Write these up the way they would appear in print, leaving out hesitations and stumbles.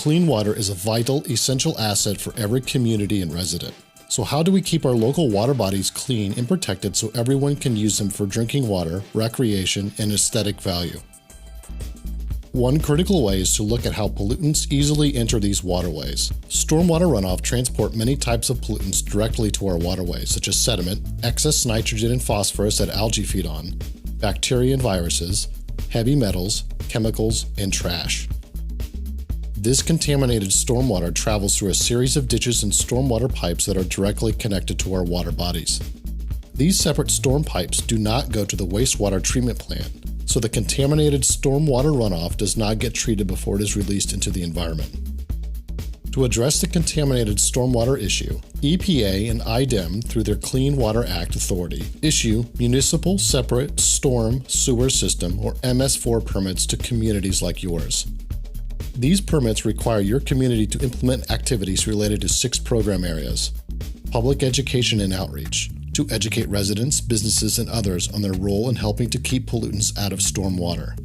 Clean water is a vital, essential asset for every community and resident. So how do we keep our local water bodies clean and protected so everyone can use them for drinking water, recreation, and aesthetic value? One critical way is to look at how pollutants easily enter these waterways. Stormwater runoff transport many types of pollutants directly to our waterways, such as sediment, excess nitrogen and phosphorus that algae feed on, bacteria and viruses, heavy metals, chemicals, and trash. This contaminated stormwater travels through a series of ditches and stormwater pipes that are directly connected to our water bodies. These separate storm pipes do not go to the wastewater treatment plant, so the contaminated stormwater runoff does not get treated before it is released into the environment. To address the contaminated stormwater issue, EPA and IDEM, through their Clean Water Act authority, issue Municipal Separate Storm Sewer System, or MS4 permits to communities like yours. These permits require your community to implement activities related to 6 program areas: public education and outreach, to educate residents, businesses, and others on their role in helping to keep pollutants out of stormwater;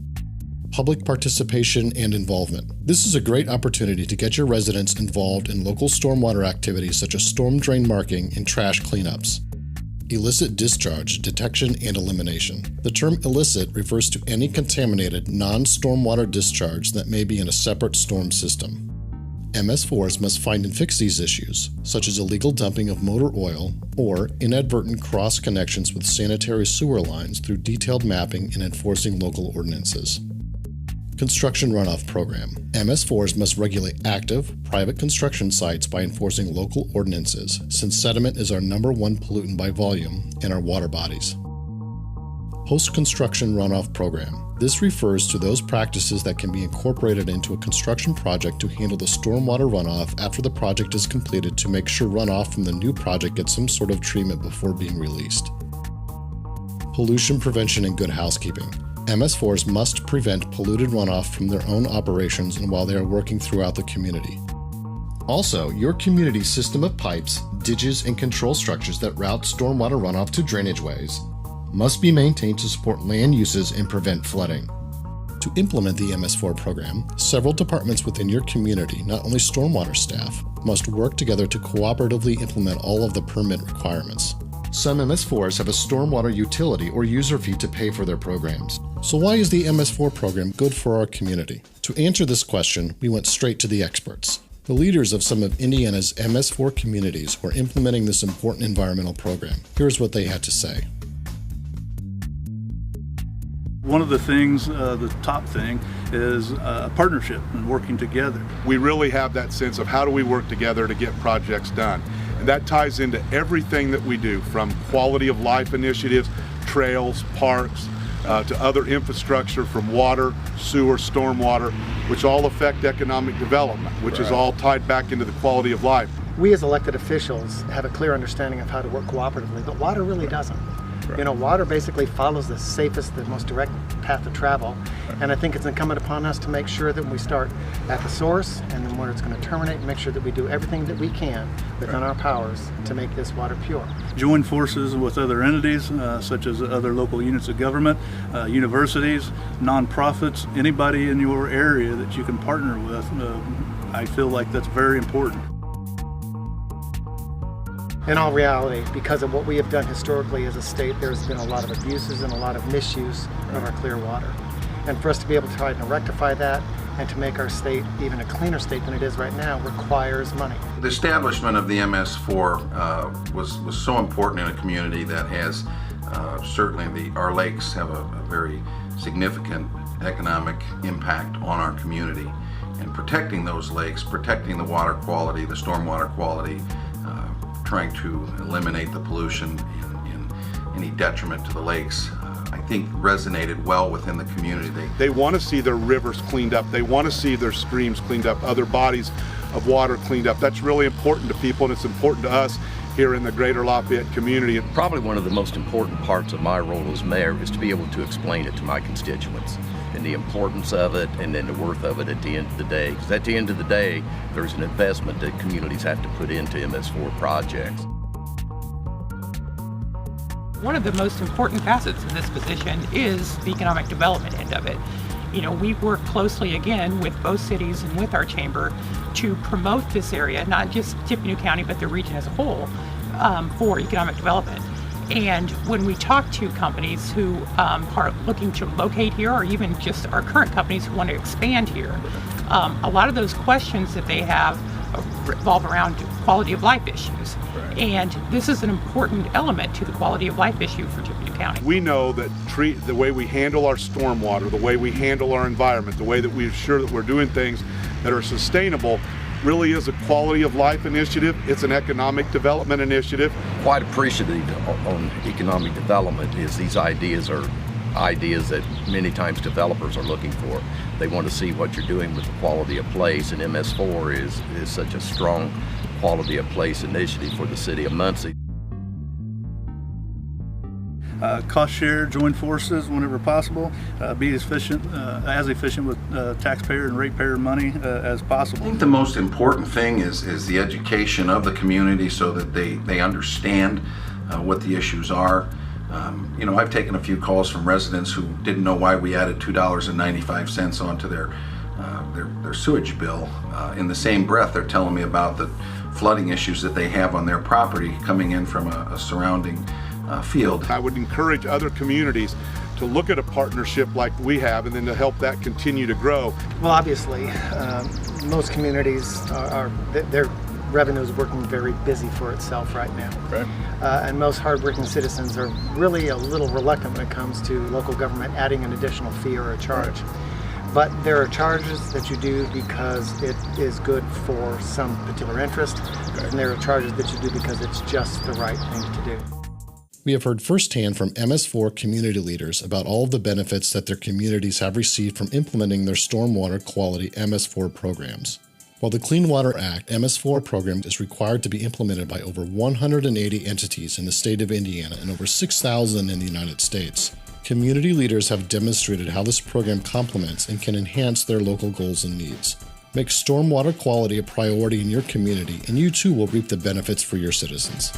public participation and involvement. This is a great opportunity to get your residents involved in local stormwater activities such as storm drain marking and trash cleanups. Illicit discharge, detection, and elimination. The term illicit refers to any contaminated, non-stormwater discharge that may be in a separate storm system. MS4s must find and fix these issues, such as illegal dumping of motor oil or inadvertent cross connections with sanitary sewer lines, through detailed mapping and enforcing local ordinances. Construction runoff program. MS4s must regulate active, private construction sites by enforcing local ordinances, since sediment is our #1 pollutant by volume in our water bodies. Post-construction runoff program. This refers to those practices that can be incorporated into a construction project to handle the stormwater runoff after the project is completed, to make sure runoff from the new project gets some sort of treatment before being released. Pollution prevention and good housekeeping. MS4s must prevent polluted runoff from their own operations and while they are working throughout the community. Also, your community's system of pipes, ditches, and control structures that route stormwater runoff to drainage ways must be maintained to support land uses and prevent flooding. To implement the MS4 program, several departments within your community, not only stormwater staff, must work together to cooperatively implement all of the permit requirements. Some MS4s have a stormwater utility or user fee to pay for their programs. So why is the MS4 program good for our community? To answer this question, we went straight to the experts, the leaders of some of Indiana's MS4 communities who are implementing this important environmental program. Here's what they had to say. One of the things, the top thing, is a partnership and working together. We really have that sense of how do we work together to get projects done. And that ties into everything that we do, from quality of life initiatives, trails, parks, to other infrastructure, from water, sewer, stormwater, which all affect economic development, which is all tied back into the quality of life. We as elected officials have a clear understanding of how to work cooperatively, but water really doesn't. You know, water basically follows the safest, the most direct path of travel. And I think it's incumbent upon us to make sure that we start at the source and then where it's going to terminate, make sure that we do everything that we can within our powers to make this water pure. Join forces with other entities, such as other local units of government, universities, nonprofits, anybody in your area that you can partner with. I feel like that's very important. In all reality, because of what we have done historically as a state, there's been a lot of abuses and a lot of misuse of our clear water. And for us to be able to try to rectify that and to make our state even a cleaner state than it is right now requires money. The establishment of the MS4 was so important in a community that has certainly our lakes have a very significant economic impact on our community. And protecting those lakes, protecting the water quality, the stormwater quality, trying to eliminate the pollution in any detriment to the lakes, I think resonated well within the community. They want to see their rivers cleaned up. They want to see their streams cleaned up, other bodies of water cleaned up. That's really important to people, and it's important to us here in the greater Lafayette community. Probably one of the most important parts of my role as mayor is to be able to explain it to my constituents, and the importance of it and then the worth of it at the end of the day. Because at the end of the day, there's an investment that communities have to put into MS4 projects. One of the most important facets of this position is the economic development end of it. We work closely again with both cities and with our chamber to promote this area, not just Tippecanoe County, but the region as a whole, for economic development. And when we talk to companies who are looking to locate here, or even just our current companies who want to expand here, a lot of those questions that they have revolve around quality of life issues. And this is an important element to the quality of life issue for Tippecanoe County. We know that the way we handle our stormwater, the way we handle our environment, the way that we ensure that we're doing things that are sustainable really is a quality of life initiative. It's an economic development initiative. Quite appreciative on economic development is these ideas are ideas that many times developers are looking for. They want to see what you're doing with the quality of place, and MS4 is such a strong quality of place initiative for the city of Muncie. Cost share, join forces whenever possible, be as efficient with taxpayer and ratepayer money as possible. I think the most important thing is the education of the community so that they understand what the issues are. I've taken a few calls from residents who didn't know why we added $2.95 onto their sewage bill. In the same breath, they're telling me about the flooding issues that they have on their property coming in from a surrounding field. I would encourage other communities to look at a partnership like we have and then to help that continue to grow. Well, obviously, most communities their revenue is working very busy for itself right now. Right. And most hardworking citizens are really a little reluctant when it comes to local government adding an additional fee or a charge. But there are charges that you do because it is good for some particular interest, and there are charges that you do because it's just the right thing to do. We have heard firsthand from MS4 community leaders about all of the benefits that their communities have received from implementing their stormwater quality MS4 programs. While the Clean Water Act MS4 program is required to be implemented by over 180 entities in the state of Indiana and over 6,000 in the United States, community leaders have demonstrated how this program complements and can enhance their local goals and needs. Make stormwater quality a priority in your community, and you too will reap the benefits for your citizens.